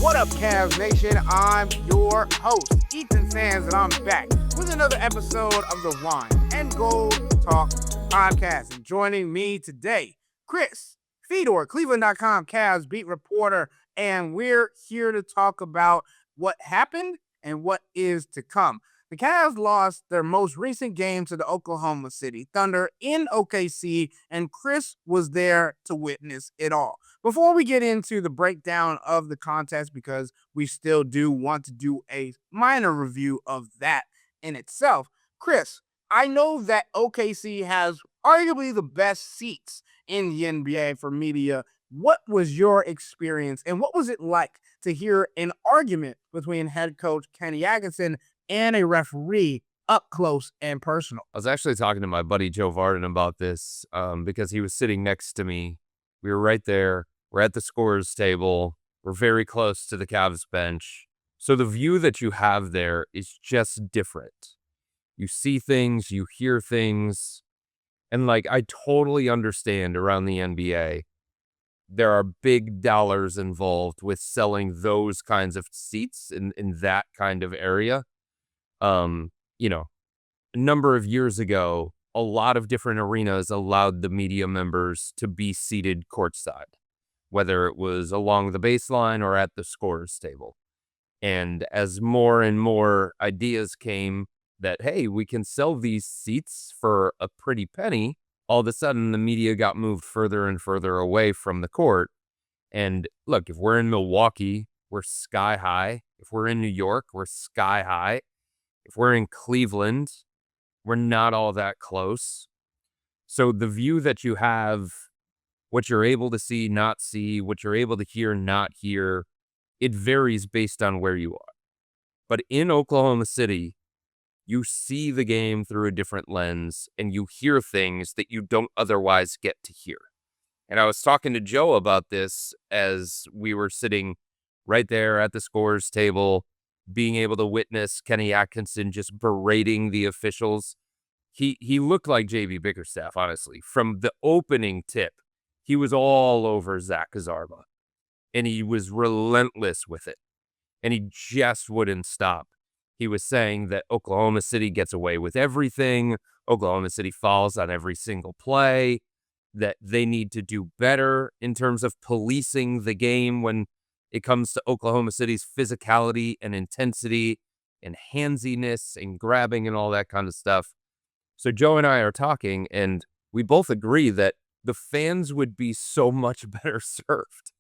What up, Cavs Nation? I'm your host, Ethan Sands, and I'm back with another episode of the Wine and Gold Talk podcast. And joining me today, Chris Fedor, cleveland.com Cavs beat reporter, and we're here to talk about what happened and what is to come. The Cavs lost their most recent game to the Oklahoma City Thunder in OKC, and Chris was there to witness it all. Before we get into the breakdown of the contest, because we still do want to do a minor review of that in itself, Chris, I know that OKC has arguably the best seats in the NBA for media. What was your experience, and what was it like to hear an argument between head coach Kenny Atkinson and a referee up close and personal? I was actually talking to my buddy Joe Varden about this because he was sitting next to me. We were right there. We're at the scorer's table. We're very close to the Cavs bench. So the view that you have there is just different. You see things, you hear things, and I totally understand around the NBA. There are big dollars involved with selling those kinds of seats in that kind of area. A number of years ago, a lot of different arenas allowed the media members to be seated courtside, whether it was along the baseline or at the scorer's table. And as more and more ideas came that, hey, we can sell these seats for a pretty penny, all of a sudden the media got moved further and further away from the court. And look, if we're in Milwaukee, we're sky high. If we're in New York, we're sky high. If we're in Cleveland, we're not all that close. So the view that you have, what you're able to see, not see, what you're able to hear, not hear, it varies based on where you are. But in Oklahoma City, you see the game through a different lens and you hear things that you don't otherwise get to hear. And I was talking to Joe about this as we were sitting right there at the scorer's table, being able to witness Kenny Atkinson just berating the officials. He looked like JB Bickerstaff, honestly. From the opening tip, he was all over Zach Kazarba, and he was relentless with it, and he just wouldn't stop. He was saying that Oklahoma City gets away with everything, Oklahoma City falls on every single play, that they need to do better in terms of policing the game when it comes to Oklahoma City's physicality and intensity and handsiness and grabbing and all that kind of stuff. So Joe and I are talking, and we both agree that the fans would be so much better served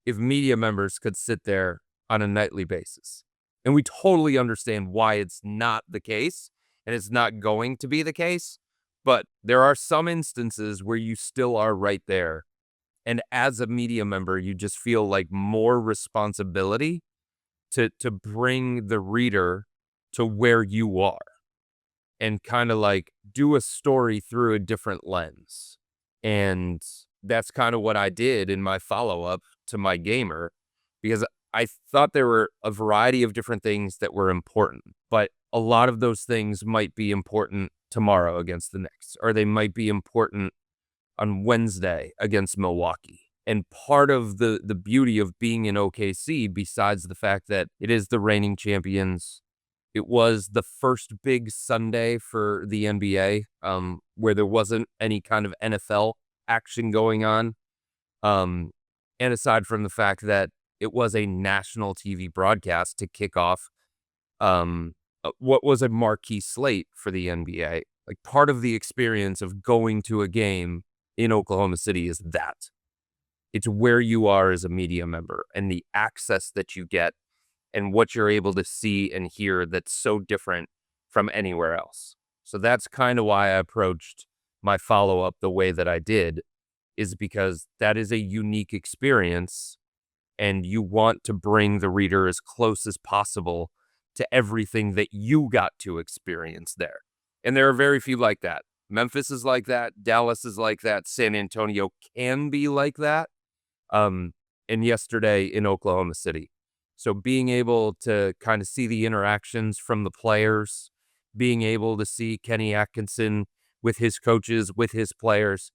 if media members could sit there on a nightly basis. And we totally understand why it's not the case, and it's not going to be the case. But there are some instances where you still are right there. And as a media member, you just feel like more responsibility to bring the reader to where you are and kind of do a story through a different lens. And that's kind of what I did in my follow-up to my gamer, because I thought there were a variety of different things that were important, but a lot of those things might be important tomorrow against the Knicks, or they might be important on Wednesday against Milwaukee. And part of the beauty of being in OKC, besides the fact that it is the reigning champions, it was the first big Sunday for the NBA, where there wasn't any kind of NFL action going on. And aside from the fact that it was a national TV broadcast to kick off what was a marquee slate for the NBA. Part of the experience of going to a game in Oklahoma City is that. It's where you are as a media member and the access that you get and what you're able to see and hear that's so different from anywhere else. So that's kind of why I approached my follow-up the way that I did, is because that is a unique experience and you want to bring the reader as close as possible to everything that you got to experience there. And there are very few like that. Memphis is like that. Dallas is like that. San Antonio can be like that. And yesterday in Oklahoma City. So being able to kind of see the interactions from the players, being able to see Kenny Atkinson with his coaches, with his players,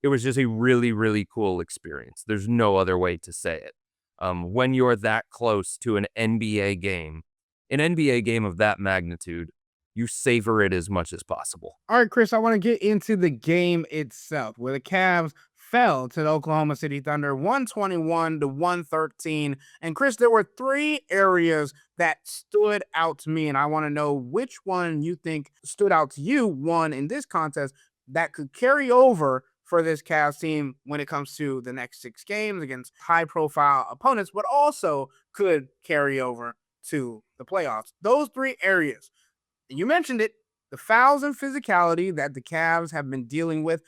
it was just a really, really cool experience. There's no other way to say it. when you're that close to an NBA game of that magnitude, you savor it as much as possible. All right, Chris, I want to get into the game itself, where the Cavs fell to the Oklahoma City Thunder 121-113. And Chris, there were three areas that stood out to me, and I want to know which one you think stood out to you, one in this contest that could carry over for this Cavs team when it comes to the next 6 games against high-profile opponents, but also could carry over to the playoffs. Those three areas, you mentioned it, the fouls and physicality that the Cavs have been dealing with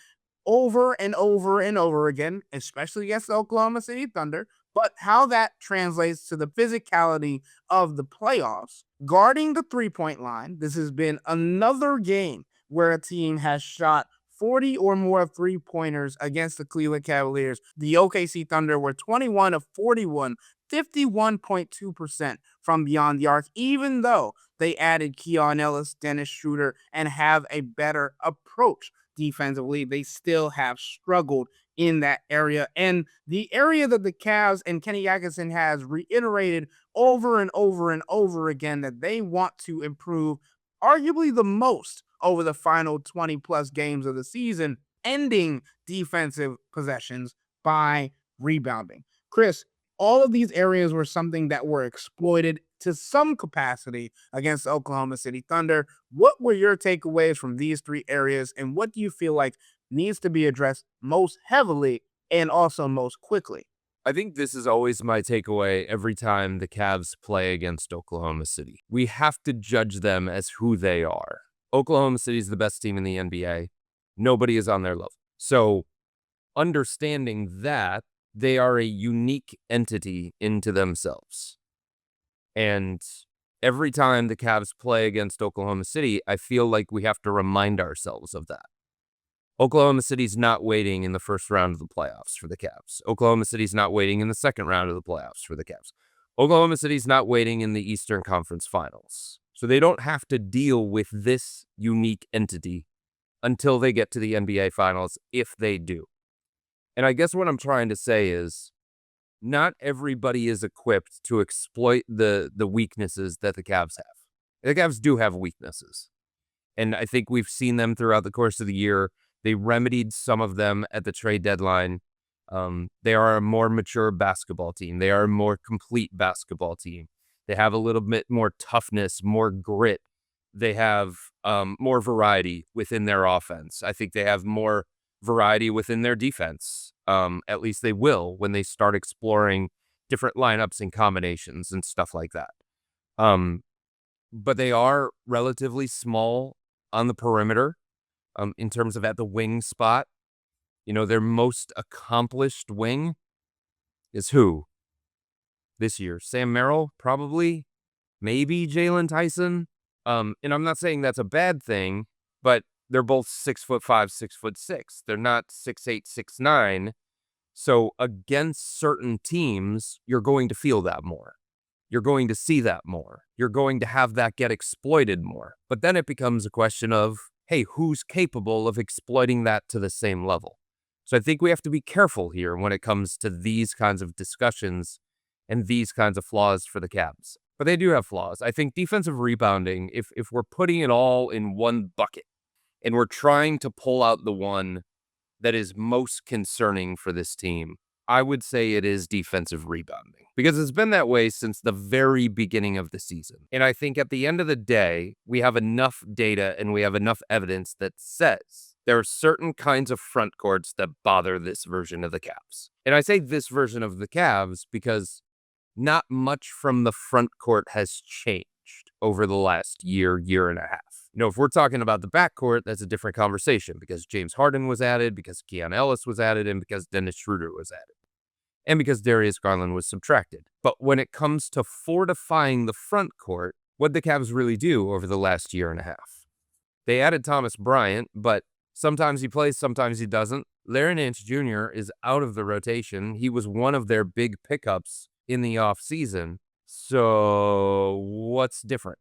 over and over and over again, especially against the Oklahoma City Thunder, but how that translates to the physicality of the playoffs. Guarding the three-point line, this has been another game where a team has shot 40 or more three-pointers against the Cleveland Cavaliers. The OKC Thunder were 21 of 41, 51.2% from beyond the arc, even though they added Keon Ellis, Dennis Schroeder, and have a better approach defensively. They still have struggled in that area. And the area that the Cavs and Kenny Atkinson has reiterated over and over and over again that they want to improve arguably the most over the final 20 plus games of the season, ending defensive possessions by rebounding. Chris, all of these areas were something that were exploited to some capacity against the Oklahoma City Thunder. What were your takeaways from these three areas, and what do you feel like needs to be addressed most heavily and also most quickly? I think this is always my takeaway every time the Cavs play against Oklahoma City. We have to judge them as who they are. Oklahoma City is the best team in the NBA. Nobody is on their level. So understanding that they are a unique entity into themselves. And every time the Cavs play against Oklahoma City, I feel like we have to remind ourselves of that. Oklahoma City's not waiting in the first round of the playoffs for the Cavs. Oklahoma City's not waiting in the second round of the playoffs for the Cavs. Oklahoma City's not waiting in the Eastern Conference Finals. So they don't have to deal with this unique entity until they get to the NBA Finals, if they do. And I guess what I'm trying to say is not everybody is equipped to exploit the weaknesses that the Cavs have. The Cavs do have weaknesses. And I think we've seen them throughout the course of the year. They remedied some of them at the trade deadline. They are a more mature basketball team. They are a more complete basketball team. They have a little bit more toughness, more grit. They have more variety within their offense. I think they have more variety within their defense. At least they will when they start exploring different lineups and combinations and stuff like that. But they are relatively small on the perimeter. In terms of at the wing spot. You know, their most accomplished wing is who? This year? Sam Merrill, probably. Maybe Jalen Tyson. And I'm not saying that's a bad thing, but they're both 6'5", 6'6". They're not 6'8", 6'9". So against certain teams, you're going to feel that more. You're going to see that more. You're going to have that get exploited more. But then it becomes a question of, hey, who's capable of exploiting that to the same level? So I think we have to be careful here when it comes to these kinds of discussions and these kinds of flaws for the Cavs. But they do have flaws. I think defensive rebounding, if we're putting it all in one bucket and we're trying to pull out the one that is most concerning for this team, I would say it is defensive rebounding, because it's been that way since the very beginning of the season. And I think at the end of the day, we have enough data and we have enough evidence that says there are certain kinds of front courts that bother this version of the Cavs. And I say this version of the Cavs because not much from the front court has changed over the last year, year and a half. You know, if we're talking about the backcourt, that's a different conversation, because James Harden was added, because Keon Ellis was added, and because Dennis Schroeder was added, and because Darius Garland was subtracted. But when it comes to fortifying the front court, what did the Cavs really do over the last year and a half? They added Thomas Bryant, but sometimes he plays, sometimes he doesn't. Larry Nance Jr. is out of the rotation. He was one of their big pickups in the offseason. So what's different?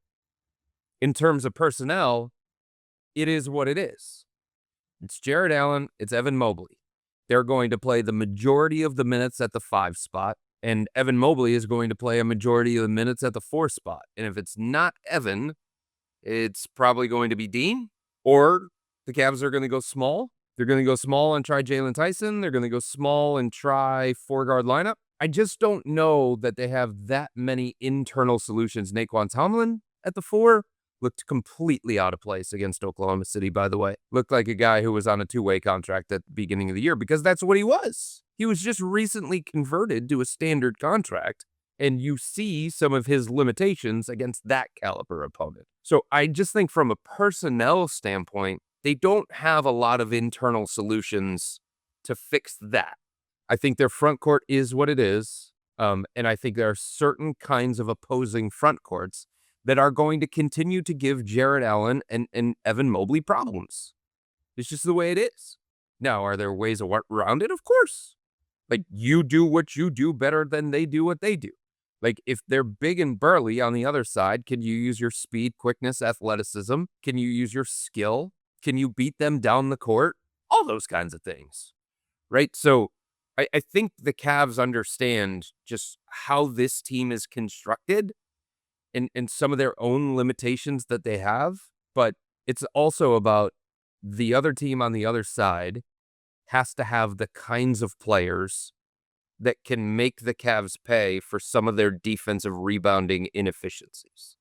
In terms of personnel, it is what it is. It's Jared Allen, it's Evan Mobley. They're going to play the majority of the minutes at the 5 spot, And Evan Mobley is going to play a majority of the minutes at the 4 spot. And if it's not Evan, it's probably going to be Dean, or the Cavs are going to go small. They're going to go small and try Jalen Tyson. They're going to go small and try 4-guard lineup. I just don't know that they have that many internal solutions. Naquan Tomlin at the 4 looked completely out of place against Oklahoma City, by the way. Looked like a guy who was on a 2-way contract at the beginning of the year, because that's what he was. He was just recently converted to a standard contract, and you see some of his limitations against that caliber opponent. So I just think from a personnel standpoint, they don't have a lot of internal solutions to fix that. I think their front court is what it is, and I think there are certain kinds of opposing front courts that are going to continue to give Jarrett Allen and Evan Mobley problems. It's just the way it is. Now, are there ways around it? Of course. Like, you do what you do better than they do what they do. Like, if they're big and burly on the other side, can you use your speed, quickness, athleticism? Can you use your skill? Can you beat them down the court? All those kinds of things, right? So I think the Cavs understand just how this team is constructed and some of their own limitations that they have. But it's also about the other team on the other side has to have the kinds of players that can make the Cavs pay for some of their defensive rebounding inefficiencies.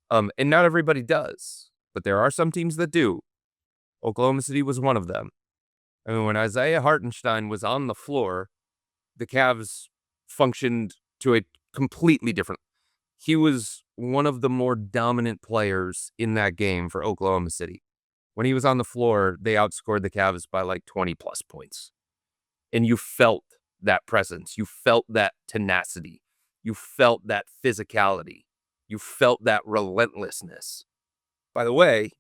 And not everybody does, but there are some teams that do. Oklahoma City was one of them. I mean, when Isaiah Hartenstein was on the floor, the Cavs functioned to a completely different. He was one of the more dominant players in that game for Oklahoma City. When he was on the floor, they outscored the Cavs by like 20 plus points. And you felt that presence. You felt that tenacity. You felt that physicality. You felt that relentlessness. By the way,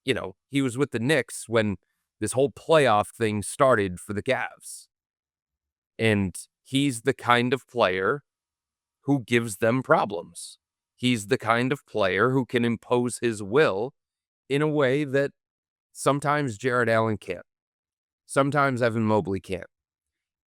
you know, he was with the Knicks when this whole playoff thing started for the Cavs. And he's the kind of player who gives them problems. He's the kind of player who can impose his will in a way that sometimes Jarrett Allen can't. Sometimes Evan Mobley can't.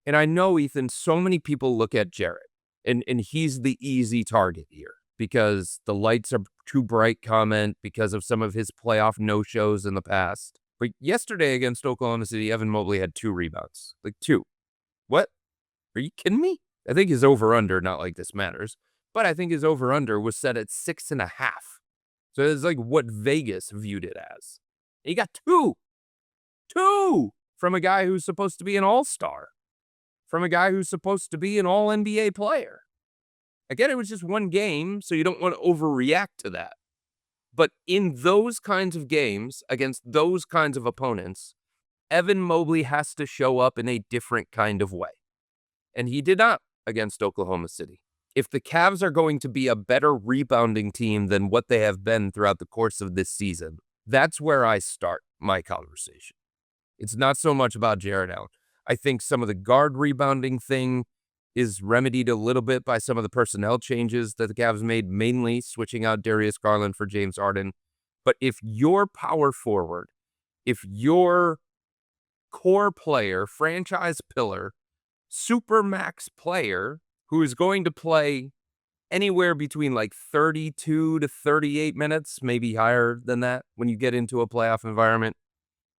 And I know, Ethan, so many people look at Jarrett, and he's the easy target here because the lights are too bright comment because of some of his playoff no-shows in the past. But yesterday against Oklahoma City, Evan Mobley had 2 rebounds. Like 2. What? Are you kidding me? I think his over-under, not like this matters, but I think his over-under was set at 6.5. So it's like what Vegas viewed it as. He got 2. 2 from a guy who's supposed to be an all-star. From a guy who's supposed to be an all-NBA player. Again, it was just one game, so you don't want to overreact to that. But in those kinds of games, against those kinds of opponents, Evan Mobley has to show up in a different kind of way. And he did not against Oklahoma City. If the Cavs are going to be a better rebounding team than what they have been throughout the course of this season, that's where I start my conversation. It's not so much about Jarrett Allen. I think some of the guard rebounding thing is remedied a little bit by some of the personnel changes that the Cavs made, mainly switching out Darius Garland for James Harden. But if your power forward, if your core player, franchise pillar, supermax player who is going to play anywhere between like 32 to 38 minutes, maybe higher than that when you get into a playoff environment,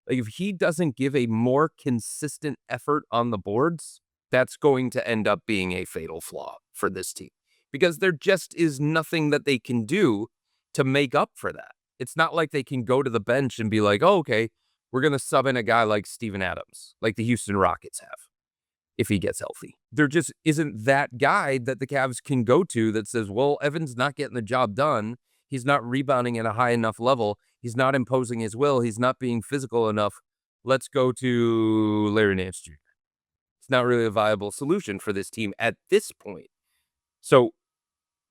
like if he doesn't give a more consistent effort on the boards, that's going to end up being a fatal flaw for this team because there just is nothing that they can do to make up for that. It's not like they can go to the bench and be like, oh, okay, we're going to sub in a guy like Steven Adams, like the Houston Rockets have, if he gets healthy. There just isn't that guy that the Cavs can go to that says, well, Evan's not getting the job done. He's not rebounding at a high enough level. He's not imposing his will. He's not being physical enough. Let's go to Larry Nance Jr. It's not really a viable solution for this team at this point. So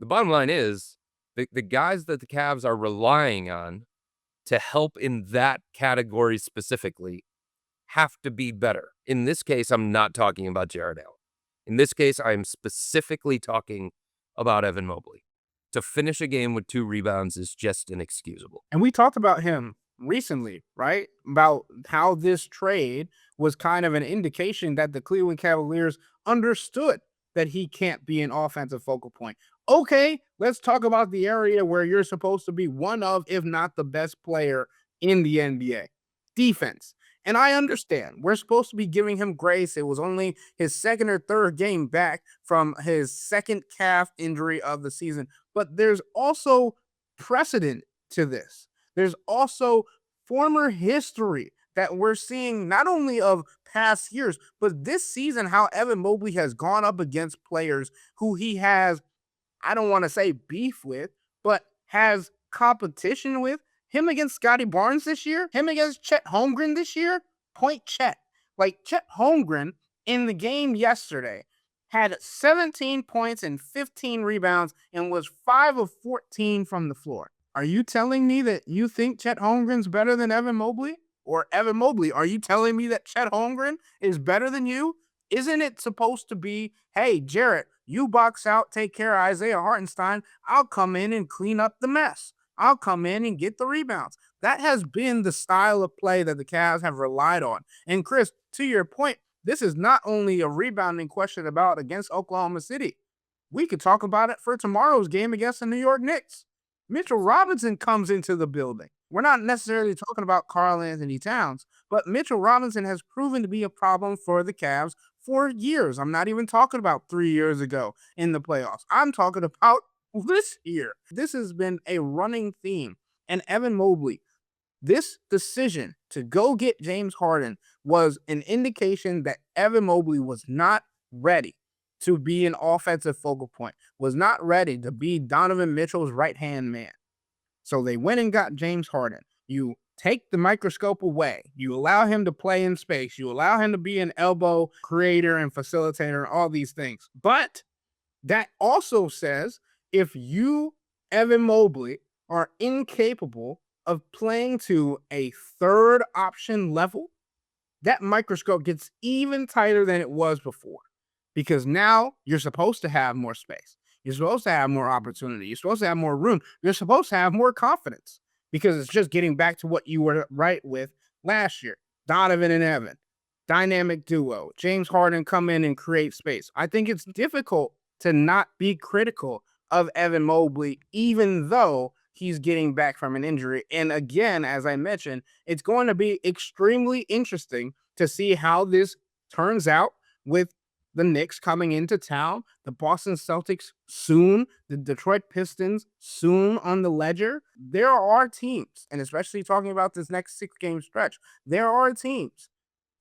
the bottom line is the guys that the Cavs are relying on to help in that category specifically have to be better. In this case, I'm not talking about Jarrett Allen. In this case, I'm specifically talking about Evan Mobley. To finish a game with 2 rebounds is just inexcusable. And we talked about him recently, right? About how this trade was kind of an indication that the Cleveland Cavaliers understood that he can't be an offensive focal point. Okay, let's talk about the area where you're supposed to be one of, if not the best player in the NBA. Defense. And I understand we're supposed to be giving him grace. It was only his second or third game back from his second calf injury of the season. But there's also precedent to this. There's also former history that we're seeing not only of past years, but this season, how Evan Mobley has gone up against players who he has, I don't want to say beef with, but has competition with. Him against Scotty Barnes this year, him against Chet Holmgren this year, point Chet. Like Chet Holmgren in the game yesterday had 17 points and 15 rebounds and was 5 of 14 from the floor. Are you telling me that you think Chet Holmgren's better than Evan Mobley? Or Evan Mobley, are you telling me that Chet Holmgren is better than you? Isn't it supposed to be, hey, Jarrett, you box out, take care of Isaiah Hartenstein. I'll come in and clean up the mess. I'll come in and get the rebounds. That has been the style of play that the Cavs have relied on. And Chris, to your point, this is not only a rebounding question about against Oklahoma City. We could talk about it for tomorrow's game against the New York Knicks. Mitchell Robinson comes into the building. We're not necessarily talking about Karl Anthony Towns, but Mitchell Robinson has proven to be a problem for the Cavs for years. I'm not even talking about 3 years ago in the playoffs. I'm talking about this year. This has been a running theme. And Evan Mobley, this decision to go get James Harden was an indication that Evan Mobley was not ready to be an offensive focal point, was not ready to be Donovan Mitchell's right-hand man. So they went and got James Harden. You take the microscope away. You allow him to play in space. You allow him to be an elbow creator and facilitator, all these things. But that also says if you, Evan Mobley, are incapable of playing to a third option level, that microscope gets even tighter than it was before. Because now you're supposed to have more space. You're supposed to have more opportunity. You're supposed to have more room. You're supposed to have more confidence because it's just getting back to what you were right with last year. Donovan and Evan, dynamic duo. James Harden come in and create space. I think it's difficult to not be critical of Evan Mobley, even though he's getting back from an injury. And again, as I mentioned, it's going to be extremely interesting to see how this turns out with the Knicks coming into town, the Boston Celtics soon, the Detroit Pistons soon on the ledger. There are teams, and especially talking about this next 6-game stretch, there are teams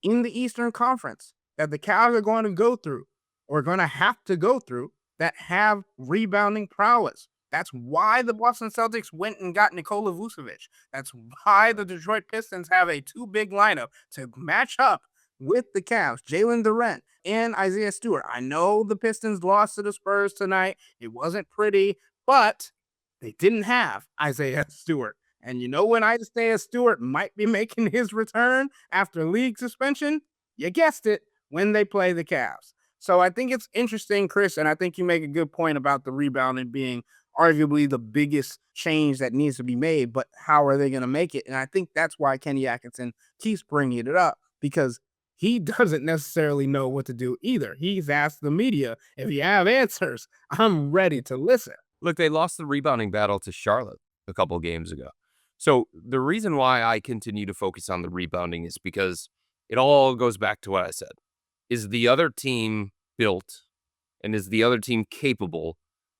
in the Eastern Conference that the Cavs are going to go through or going to have to go through that have rebounding prowess. That's why the Boston Celtics went and got Nikola Vucevic. That's why the Detroit Pistons have a two-big lineup to match up with the Cavs, Jalen Durant and Isaiah Stewart. I know the Pistons lost to the Spurs tonight. It wasn't pretty, but they didn't have Isaiah Stewart. And you know when Isaiah Stewart might be making his return after league suspension? You guessed it, when they play the Cavs. So I think it's interesting, Chris, and I think you make a good point about the rebounding being arguably the biggest change that needs to be made, but how are they going to make it? And I think that's why Kenny Atkinson keeps bringing it up, because he doesn't necessarily know what to do either. He's asked the media, if you have answers, I'm ready to listen. Look, they lost the rebounding battle to Charlotte a couple games ago. So the reason why I continue to focus on the rebounding is because it all goes back to what I said. Is the other team built and is the other team capable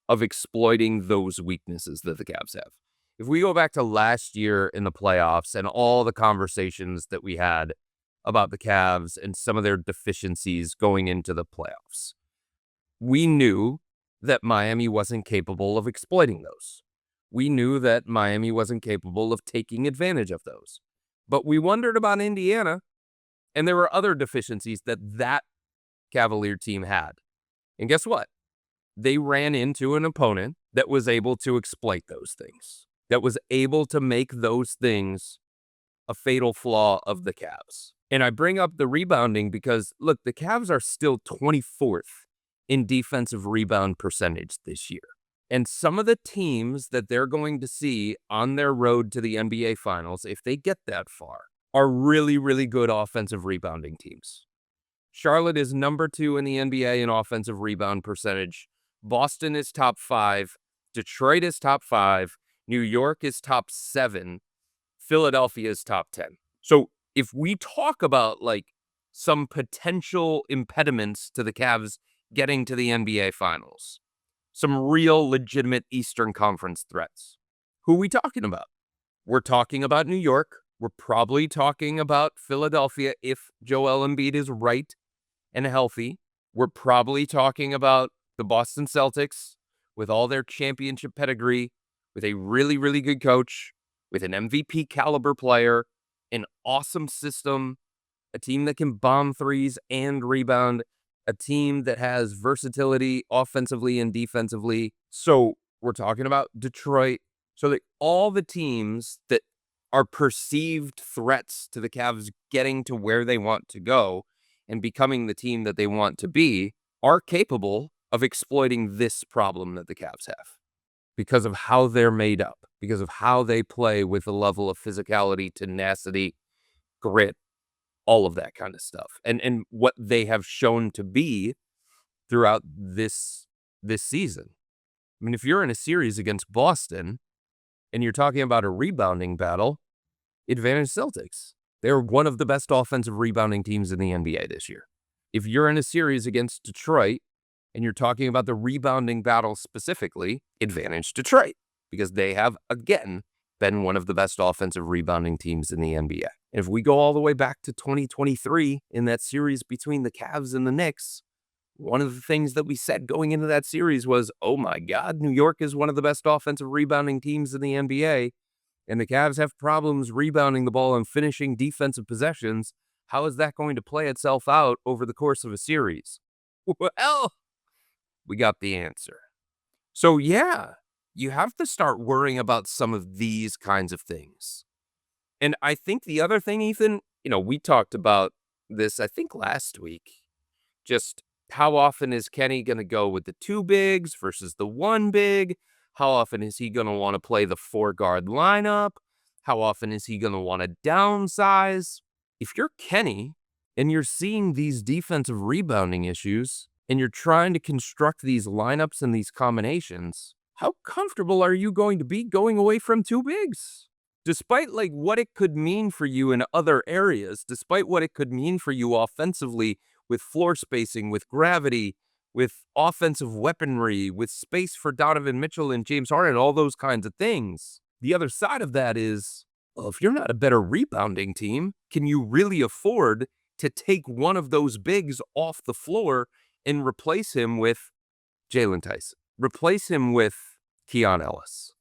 of exploiting those weaknesses that the Cavs have? If we go back to last year in the playoffs and all the conversations that we had about the Cavs and some of their deficiencies going into the playoffs, we knew that Miami wasn't capable of exploiting those. We knew that Miami wasn't capable of taking advantage of those. But we wondered about Indiana, and there were other deficiencies that Cavalier team had. And guess what? They ran into an opponent that was able to exploit those things, that was able to make those things a fatal flaw of the Cavs. And I bring up the rebounding because, look, the Cavs are still 24th in defensive rebound percentage this year. And some of the teams that they're going to see on their road to the NBA Finals, if they get that far, are really, really good offensive rebounding teams. Charlotte is number 2 in the NBA in offensive rebound percentage. Boston is top 5. Detroit is top 5. New York is top 7. Philadelphia is top 10. So if we talk about like some potential impediments to the Cavs getting to the NBA Finals, some real legitimate Eastern Conference threats, who are we talking about? We're talking about New York. We're probably talking about Philadelphia if Joel Embiid is right and healthy. We're probably talking about the Boston Celtics with all their championship pedigree, with a really, really good coach, with an MVP caliber player, an awesome system, a team that can bomb threes and rebound, a team that has versatility offensively and defensively. So we're talking about Detroit. So that all the teams that are perceived threats to the Cavs getting to where they want to go and becoming the team that they want to be are capable of exploiting this problem that the Cavs have because of how they're made up, because of how they play with a level of physicality, tenacity, grit, all of that kind of stuff, and what they have shown to be throughout this season. I mean, if you're in a series against Boston and you're talking about a rebounding battle, advantage Celtics. They're one of the best offensive rebounding teams in the NBA this year. If you're in a series against Detroit and you're talking about the rebounding battle specifically, advantage Detroit because they have, again, been one of the best offensive rebounding teams in the NBA. And if we go all the way back to 2023 in that series between the Cavs and the Knicks, one of the things that we said going into that series was, oh my God, New York is one of the best offensive rebounding teams in the NBA, and the Cavs have problems rebounding the ball and finishing defensive possessions. How is that going to play itself out over the course of a series? Well, we got the answer. So yeah, you have to start worrying about some of these kinds of things. And I think the other thing, Ethan, we talked about this, I think, last week. Just how often is Kenny going to go with the 2 bigs versus the 1 big? How often is he going to want to play the 4-guard lineup? How often is he going to want to downsize? If you're Kenny and you're seeing these defensive rebounding issues and you're trying to construct these lineups and these combinations, how comfortable are you going to be going away from 2 bigs? Despite like what it could mean for you in other areas, despite what it could mean for you offensively with floor spacing, with gravity, with offensive weaponry, with space for Donovan Mitchell and James Harden, all those kinds of things. The other side of that is, well, if you're not a better rebounding team, can you really afford to take one of those bigs off the floor and replace him with Jalen Tyson? Replace him with Keon Ellis?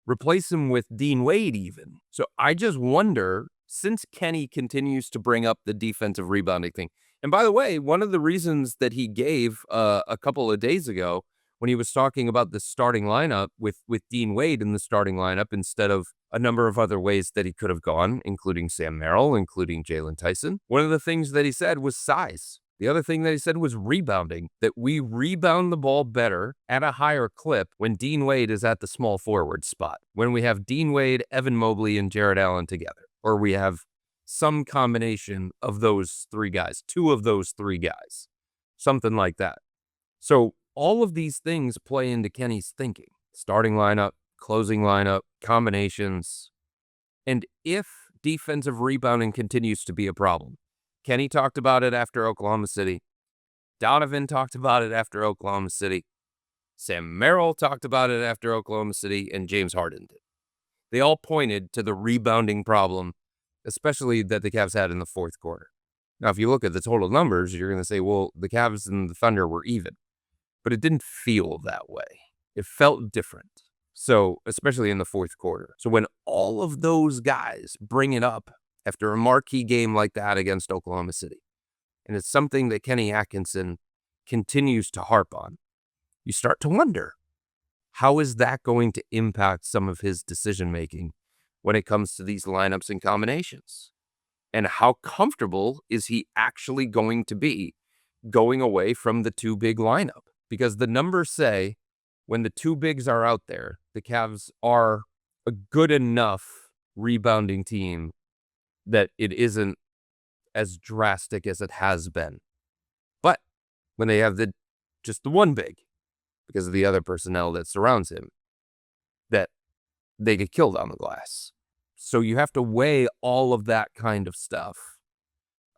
Replace him with Dean Wade even? So I just wonder, since Kenny continues to bring up the defensive rebounding thing, and by the way, one of the reasons that he gave a couple of days ago when he was talking about the starting lineup with Dean Wade in the starting lineup instead of a number of other ways that he could have gone, including Sam Merrill, including Jalen Tyson, one of the things that he said was size. The other thing that he said was rebounding, that we rebound the ball better at a higher clip when Dean Wade is at the small forward spot, when we have Dean Wade, Evan Mobley, and Jared Allen together, or we have some combination of those 3 guys, 2 of those 3 guys, something like that. So all of these things play into Kenny's thinking. Starting lineup, closing lineup, combinations. And if defensive rebounding continues to be a problem, Kenny talked about it after Oklahoma City. Donovan talked about it after Oklahoma City. Sam Merrill talked about it after Oklahoma City, and James Harden did. They all pointed to the rebounding problem, especially that the Cavs had in the 4th quarter. Now, if you look at the total numbers, you're going to say, well, the Cavs and the Thunder were even. But it didn't feel that way. It felt different. So, especially in the 4th quarter. So when all of those guys bring it up after a marquee game like that against Oklahoma City, and it's something that Kenny Atkinson continues to harp on, you start to wonder, how is that going to impact some of his decision-making when it comes to these lineups and combinations? And how comfortable is he actually going to be going away from the 2 big lineup? Because the numbers say when the 2 bigs are out there, the Cavs are a good enough rebounding team that it isn't as drastic as it has been. when they have just the one big, because of the other personnel that surrounds him, that they get killed on the glass. So you have to weigh all of that kind of stuff.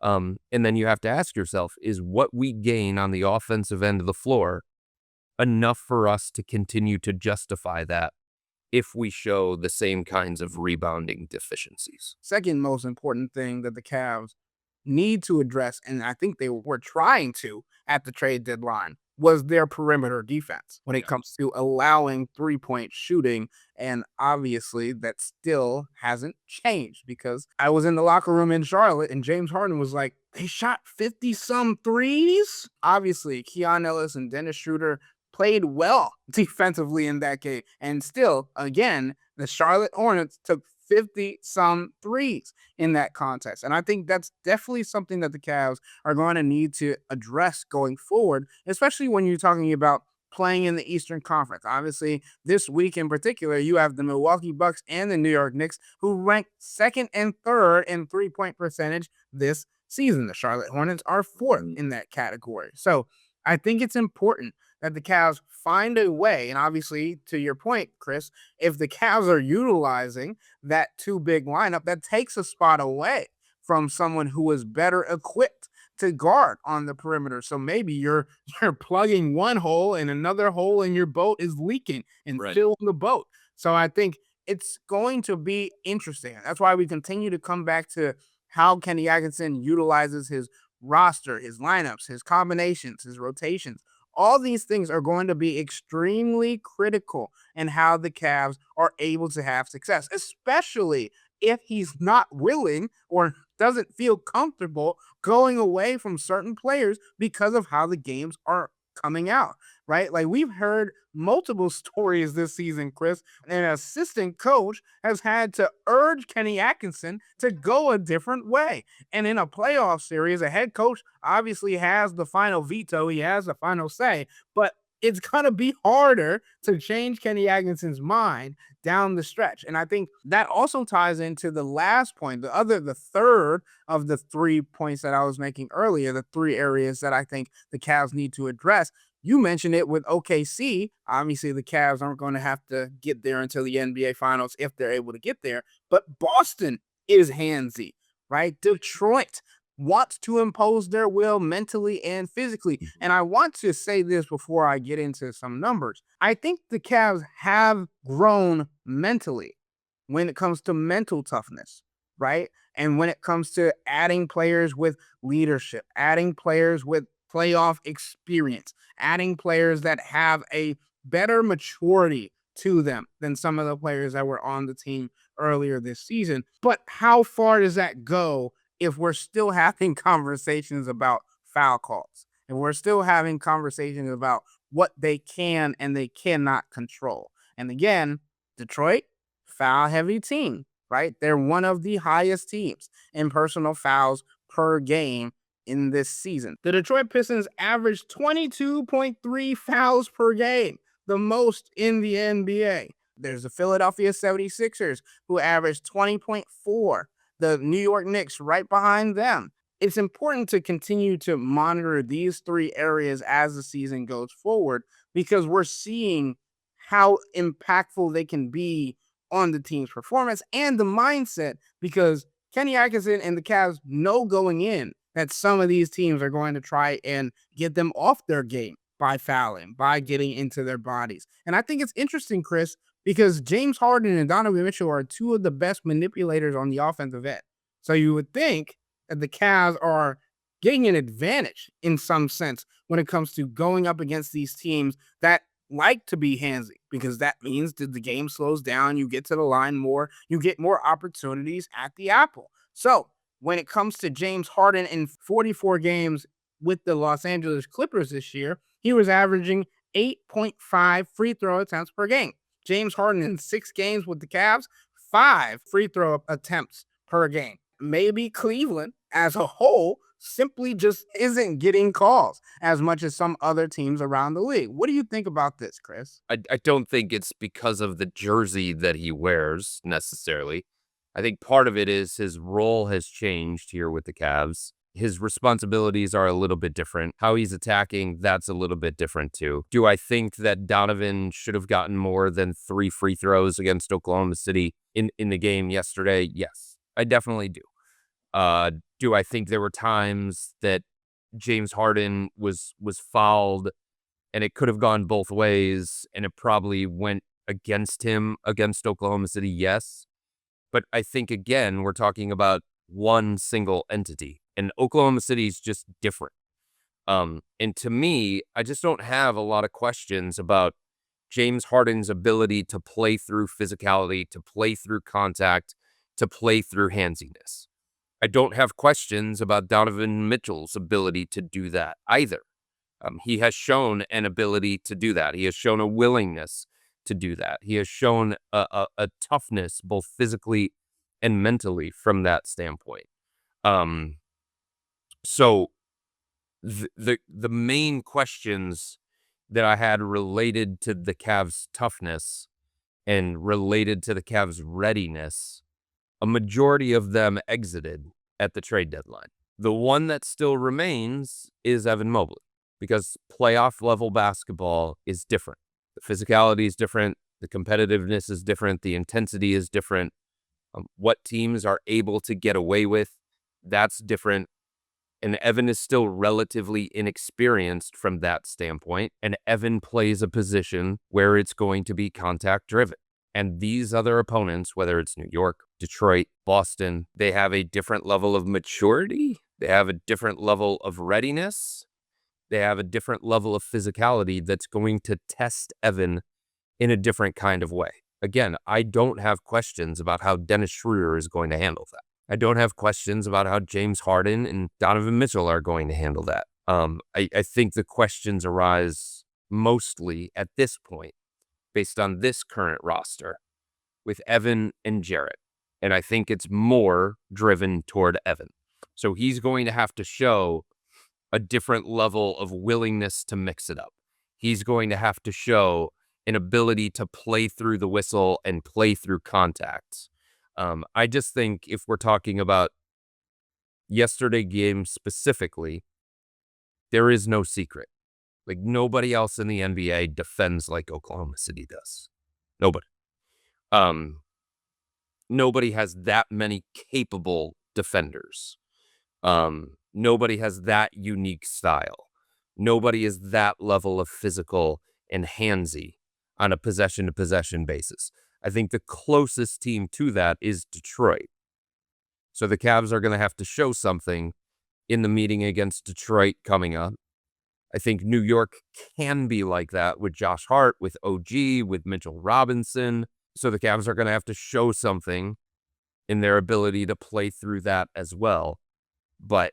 And then you have to ask yourself, is what we gain on the offensive end of the floor enough for us to continue to justify that if we show the same kinds of rebounding deficiencies? Second most important thing that the Cavs need to address, and I think they were trying to at the trade deadline, was their perimeter defense when it comes to allowing three-point shooting. And obviously that still hasn't changed, because I was in the locker room in Charlotte and James Harden was like, they shot 50-some threes. Obviously, Keon Ellis and Dennis Schroeder played well defensively in that game. And still, again, the Charlotte Hornets took 50-some threes in that contest. And I think that's definitely something that the Cavs are going to need to address going forward, especially when you're talking about playing in the Eastern Conference. Obviously, this week in particular, you have the Milwaukee Bucks and the New York Knicks, who rank second and third in three-point percentage this season. The Charlotte Hornets are fourth in that category. So I think it's important that the Cavs find a way, and obviously, to your point, Chris, if the Cavs are utilizing that two big lineup, that takes a spot away from someone who is better equipped to guard on the perimeter. So maybe you're plugging one hole and another hole in your boat is leaking and filling the boat. So I think it's going to be interesting. That's why we continue to come back to how Kenny Atkinson utilizes his roster, his lineups, his combinations, his rotations. All these things are going to be extremely critical in how the Cavs are able to have success, especially if he's not willing or doesn't feel comfortable going away from certain players because of how the games are coming out, right? Like, we've heard multiple stories this season, Chris. An assistant coach has had to urge Kenny Atkinson to go a different way. And in a playoff series, a head coach obviously has the final veto. He has the final say, but it's going to be harder to change Kenny Atkinson's mind down the stretch. And I think that also ties into the last point, the third of the 3 points that I was making earlier, the three areas that I think the Cavs need to address. You mentioned it with OKC. Obviously, the Cavs aren't going to have to get there until the NBA Finals if they're able to get there. But Boston is handsy, right? Detroit wants to impose their will mentally and physically. And I want to say this before I get into some numbers. I think the Cavs have grown mentally when it comes to mental toughness, right? And when it comes to adding players with leadership, adding players with playoff experience, adding players that have a better maturity to them than some of the players that were on the team earlier this season. But how far does that go if we're still having conversations about foul calls, and we're still having conversations about what they can and they cannot control? And again, Detroit, foul heavy team, right? They're one of the highest teams in personal fouls per game in this season. The Detroit Pistons averaged 22.3 fouls per game, the most in the NBA. There's the Philadelphia 76ers, who averaged 20.4. The New York Knicks right behind them. It's important to continue to monitor these three areas as the season goes forward, because we're seeing how impactful they can be on the team's performance and the mindset, because Kenny Atkinson and the Cavs know going in that some of these teams are going to try and get them off their game by fouling, by getting into their bodies. And I think it's interesting, Chris, because James Harden and Donovan Mitchell are two of the best manipulators on the offensive end. So you would think that the Cavs are getting an advantage in some sense when it comes to going up against these teams that like to be handsy, because that means that the game slows down, you get to the line more, you get more opportunities at the apple. So when it comes to James Harden in 44 games with the Los Angeles Clippers this year, he was averaging 8.5 free throw attempts per game. James Harden in 6 games with the Cavs, 5 free throw attempts per game. Maybe Cleveland as a whole simply just isn't getting calls as much as some other teams around the league. What do you think about this, Chris? I don't think it's because of the jersey that he wears necessarily. I think part of it is his role has changed here with the Cavs. His responsibilities are a little bit different. How he's attacking, that's a little bit different too. Do I think that Donovan should have gotten more than 3 free throws against Oklahoma City in the game yesterday? Yes, I definitely do. Do I think there were times that James Harden was fouled and it could have gone both ways and it probably went against him against Oklahoma City? Yes. But I think, again, we're talking about one single entity, and Oklahoma City is just different. And to me, I just don't have a lot of questions about James Harden's ability to play through physicality, to play through contact, to play through handsiness. I don't have questions about Donovan Mitchell's ability to do that either. He has shown an ability to do that. He has shown a willingness to do that. He has shown a toughness, both physically and mentally, from that standpoint. So the main questions that I had related to the Cavs' toughness and related to the Cavs' readiness, a majority of them exited at the trade deadline. The one that still remains is Evan Mobley, because playoff level basketball is different. The physicality is different. The competitiveness is different. The intensity is different. What teams are able to get away with, that's different. And Evan is still relatively inexperienced from that standpoint. And Evan plays a position where it's going to be contact driven. And these other opponents, whether it's New York, Detroit, Boston, they have a different level of maturity. They have a different level of readiness. They have a different level of physicality that's going to test Evan in a different kind of way. Again, I don't have questions about how Dennis Schroeder is going to handle that. I don't have questions about how James Harden and Donovan Mitchell are going to handle that. I think the questions arise mostly at this point, based on this current roster, with Evan and Jarrett. And I think it's more driven toward Evan. So he's going to have to show a different level of willingness to mix it up. He's going to have to show an ability to play through the whistle and play through contacts. I just think if we're talking about yesterday game specifically, there is no secret. Like, nobody else in the NBA defends like Oklahoma City does. Nobody. Nobody has that many capable defenders. Nobody has that unique style. Nobody is that level of physical and handsy on a possession-to-possession basis. I think the closest team to that is Detroit. So the Cavs are going to have to show something in the meeting against Detroit coming up. I think New York can be like that with Josh Hart, with OG, with Mitchell Robinson. So the Cavs are going to have to show something in their ability to play through that as well. But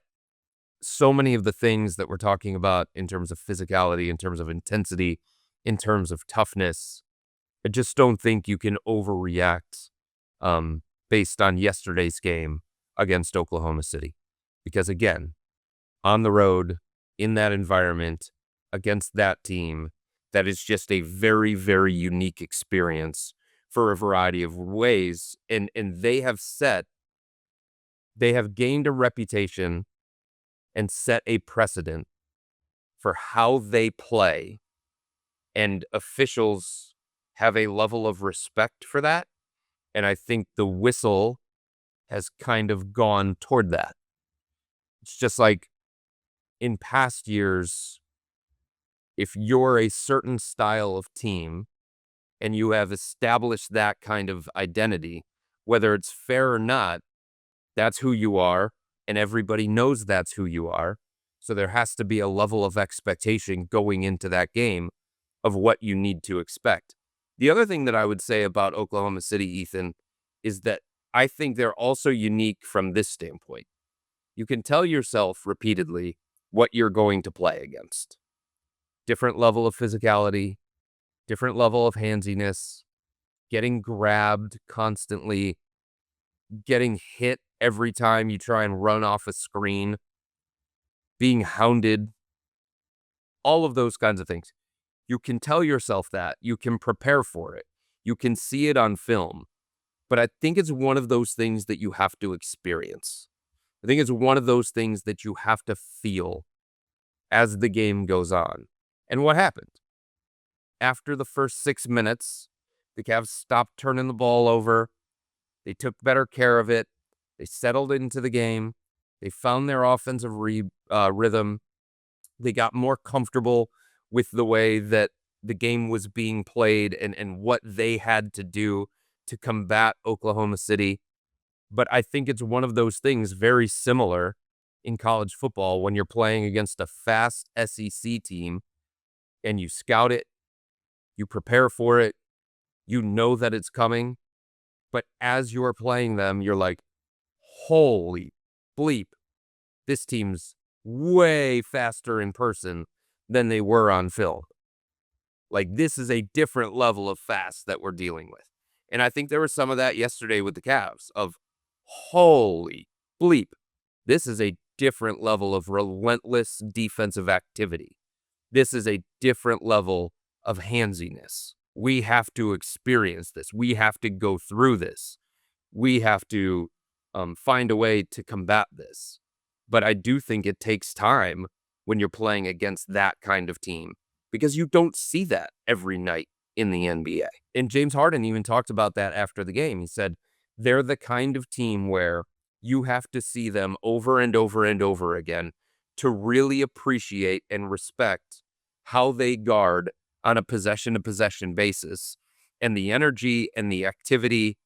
so many of the things that we're talking about in terms of physicality, in terms of intensity, in terms of toughness, I just don't think you can overreact based on yesterday's game against Oklahoma City. Because again, on the road, in that environment, against that team, that is just a very, very unique experience for a variety of ways. And they have gained a reputation and set a precedent for how they play. And officials have a level of respect for that. And I think the whistle has kind of gone toward that. It's just like in past years, if you're a certain style of team and you have established that kind of identity, whether it's fair or not, that's who you are, and everybody knows that's who you are. So there has to be a level of expectation going into that game of what you need to expect. The other thing that I would say about Oklahoma City, Ethan, is that I think they're also unique from this standpoint. You can tell yourself repeatedly what you're going to play against. Different level of physicality, different level of handsiness, getting grabbed constantly, getting hit every time you try and run off a screen, being hounded, all of those kinds of things. You can tell yourself that. You can prepare for it. You can see it on film. But I think it's one of those things that you have to experience. I think it's one of those things that you have to feel as the game goes on. And what happened? After the first 6 minutes, the Cavs stopped turning the ball over. They took better care of it. They settled into the game. They found their offensive rhythm. They got more comfortable with the way that the game was being played and what they had to do to combat Oklahoma City. But I think it's one of those things very similar in college football when you're playing against a fast SEC team and you scout it, you prepare for it, you know that it's coming. But as you're playing them, you're like, holy bleep, this team's way faster in person than they were on film. Like, this is a different level of fast that we're dealing with. And I think there was some of that yesterday with the Cavs of, holy bleep, this is a different level of relentless defensive activity. This is a different level of handsiness. We have to experience this. We have to go through this. We have to find a way to combat this. But I do think it takes time when you're playing against that kind of team because you don't see that every night in the NBA. And James Harden even talked about that after the game. He said, they're the kind of team where you have to see them over and over and over again to really appreciate and respect how they guard on a possession-to-possession basis and the energy and the activity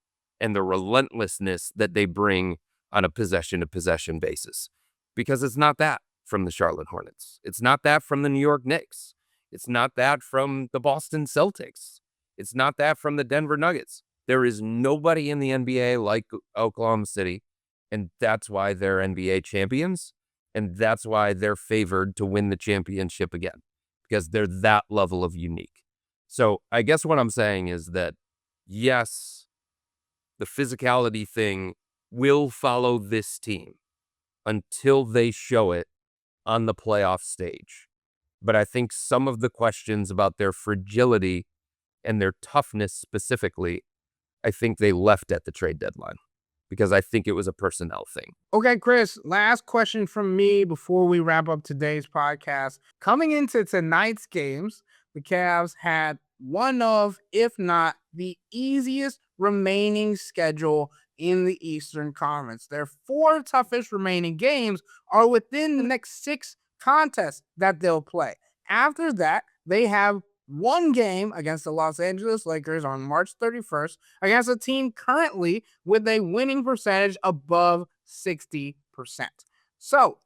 and the relentlessness that they bring on a possession-to-possession basis. Because it's not that from the Charlotte Hornets. It's not that from the New York Knicks. It's not that from the Boston Celtics. It's not that from the Denver Nuggets. There is nobody in the NBA like Oklahoma City, and that's why they're NBA champions, and that's why they're favored to win the championship again, because they're that level of unique. So I guess what I'm saying is that, yes, the physicality thing will follow this team until they show it on the playoff stage. But I think some of the questions about their fragility and their toughness specifically, I think they left at the trade deadline because I think it was a personnel thing. Okay, Chris, last question from me before we wrap up today's podcast. Coming into tonight's games, the Cavs had one of, if not the easiest remaining schedule in the Eastern Conference. Their 4 toughest remaining games are within the next 6 contests that they'll play. After that, they have one game against the Los Angeles Lakers on March 31st against a team currently with a winning percentage above 60%. So,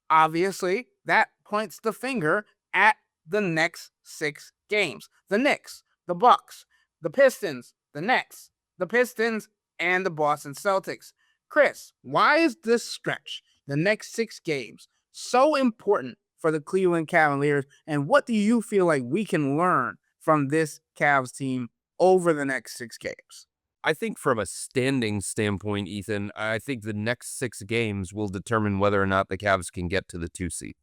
obviously, that points the finger at the next 6 games. The Knicks, the Bucks, the Pistons, the Nets, the Pistons, and the Boston Celtics. Chris, why is this stretch, the next 6 games, so important for the Cleveland Cavaliers, and what do you feel like we can learn from this Cavs team over the next 6 games? I think from a standing standpoint, Ethan, I think the next 6 games will determine whether or not the Cavs can get to the 2 seed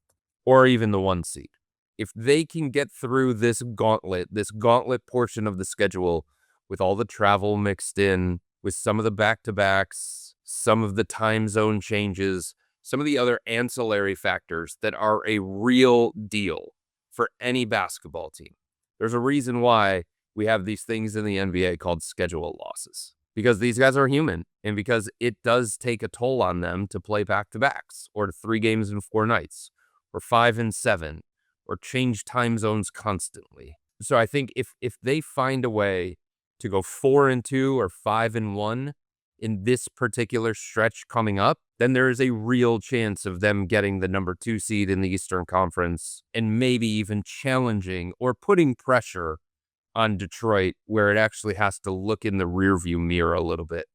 or even the 1 seed. If they can get through this gauntlet portion of the schedule with all the travel mixed in, with some of the back-to-backs, some of the time zone changes, some of the other ancillary factors that are a real deal for any basketball team. There's a reason why we have these things in the NBA called schedule losses, because these guys are human and because it does take a toll on them to play back-to-backs or 3 games in 4 nights or 5 and 7 or change time zones constantly. So I think if they find a way to go 4 and 2 or 5 and 1 in this particular stretch coming up, then there is a real chance of them getting the number 2 seed in the Eastern Conference and maybe even challenging or putting pressure on Detroit, where it actually has to look in the rearview mirror a little bit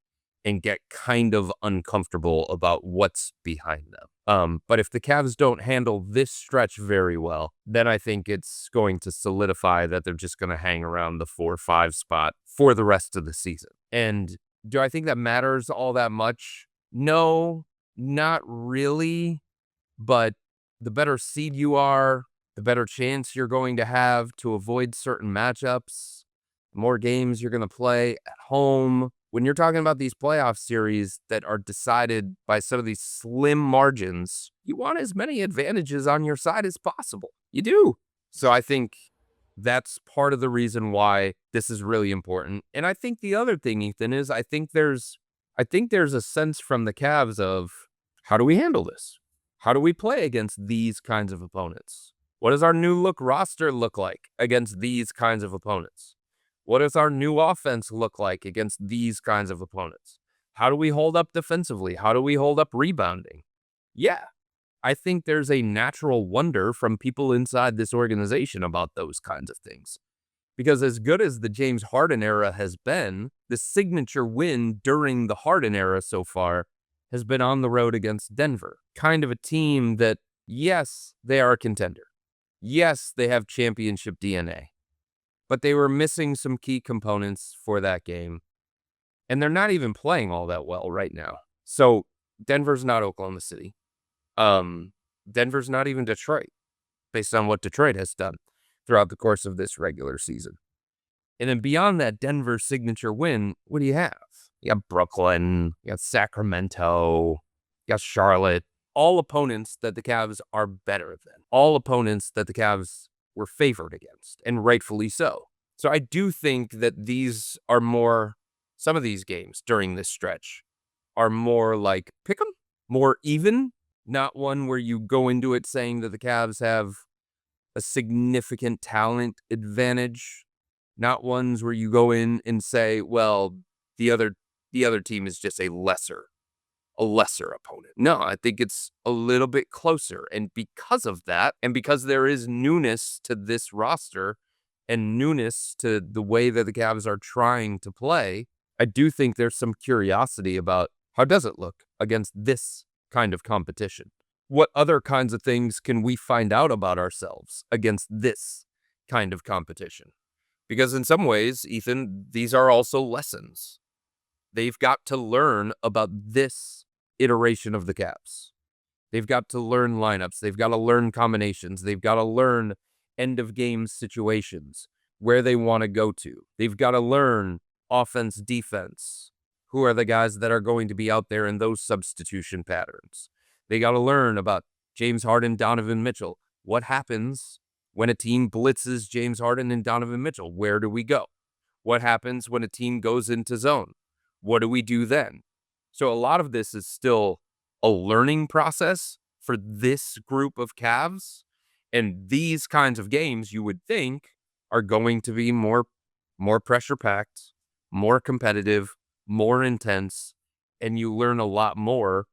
and get kind of uncomfortable about what's behind them. But if the Cavs don't handle this stretch very well, then I think it's going to solidify that they're just going to hang around the 4-5 spot for the rest of the season. And do I think that matters all that much? No, not really. But the better seed you are, the better chance you're going to have to avoid certain matchups, the more games you're going to play at home, When you're talking about these playoff series that are decided by some of these slim margins, you want as many advantages on your side as possible. You do. So I think that's part of the reason why this is really important. And I think the other thing, Ethan, is I think there's a sense from the Cavs of, how do we handle this? How do we play against these kinds of opponents? What does our new look roster look like against these kinds of opponents? What does our new offense look like against these kinds of opponents? How do we hold up defensively? How do we hold up rebounding? Yeah, I think there's a natural wonder from people inside this organization about those kinds of things. Because as good as the James Harden era has been, the signature win during the Harden era so far has been on the road against Denver. Kind of a team that, yes, they are a contender. Yes, they have championship DNA. But they were missing some key components for that game. And they're not even playing all that well right now. So Denver's not Oklahoma City. Denver's not even Detroit, based on what Detroit has done throughout the course of this regular season. And then beyond that Denver signature win, what do you have? You got Brooklyn, you got Sacramento, you got Charlotte, all opponents that the Cavs are better than, all opponents that the Cavs were favored against, and rightfully so. So I do think that these are more, some of these games during this stretch are more like pick 'em, more even, not one where you go into it saying that the Cavs have a significant talent advantage, not ones where you go in and say, well, the other team is just a lesser opponent. No, I think it's a little bit closer. And because of that, and because there is newness to this roster and newness to the way that the Cavs are trying to play, I do think there's some curiosity about how does it look against this kind of competition? What other kinds of things can we find out about ourselves against this kind of competition? Because in some ways, Ethan, these are also lessons. They've got to learn about this iteration of the Cavs. They've got to learn lineups. They've got to learn combinations. They've got to learn end-of-game situations, where they want to go to. They've got to learn offense, defense. Who are the guys that are going to be out there in those substitution patterns? They got to learn about James Harden, Donovan Mitchell. What happens when a team blitzes James Harden and Donovan Mitchell? Where do we go? What happens when a team goes into zone? What do we do then? So a lot of this is still a learning process for this group of Cavs. And these kinds of games, you would think, are going to be more pressure-packed, more competitive, more intense, and you learn a lot more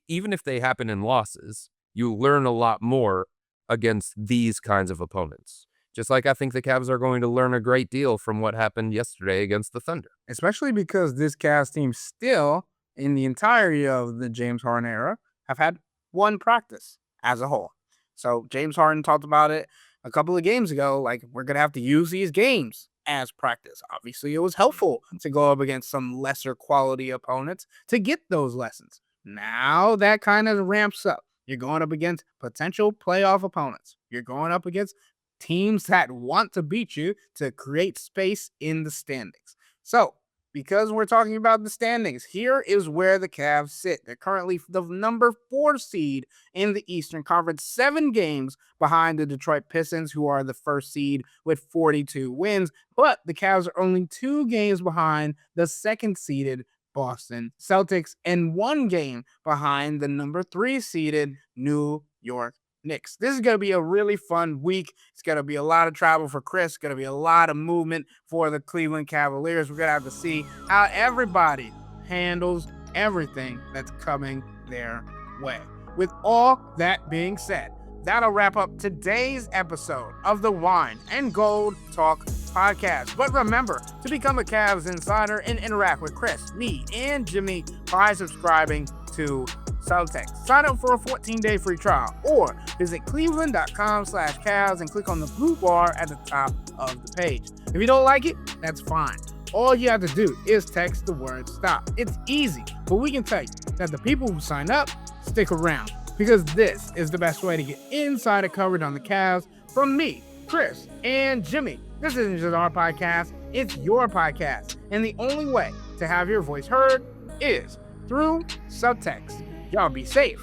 even if they happen in losses, you learn a lot more against these kinds of opponents. Just like I think the Cavs are going to learn a great deal from what happened yesterday against the Thunder. Especially because this Cavs team still, in the entirety of the James Harden era, have had one practice as a whole. So James Harden talked about it a couple of games ago, like, we're going to have to use these games as practice. Obviously, it was helpful to go up against some lesser quality opponents to get those lessons. Now that kind of ramps up. You're going up against potential playoff opponents. You're going up against teams that want to beat you to create space in the standings. So, because we're talking about the standings, here is where the Cavs sit. They're currently the number 4 seed in the Eastern Conference, 7 games behind the Detroit Pistons, who are the first seed with 42 wins. But the Cavs are only 2 games behind the second seeded Boston Celtics and 1 game behind the number 3 seeded New York Knicks. This is going to be a really fun week. It's going to be a lot of travel for Chris. It's going to be a lot of movement for the Cleveland Cavaliers. We're going to have to see how everybody handles everything that's coming their way. With all that being said, that'll wrap up today's episode of the Wine and Gold Talk podcast. But remember to become a Cavs insider and interact with Chris, me, and Jimmy by subscribing to Celtics. Sign up for a 14-day free trial or visit cleveland.com/Cavs and click on the blue bar at the top of the page. If you don't like it, that's fine. All you have to do is text the word STOP. It's easy, but we can tell you that the people who sign up stick around, because this is the best way to get insider coverage on the Cavs from me, Chris, and Jimmy. This isn't just our podcast, it's your podcast. And the only way to have your voice heard is through subtext. Y'all be safe.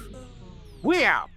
We out.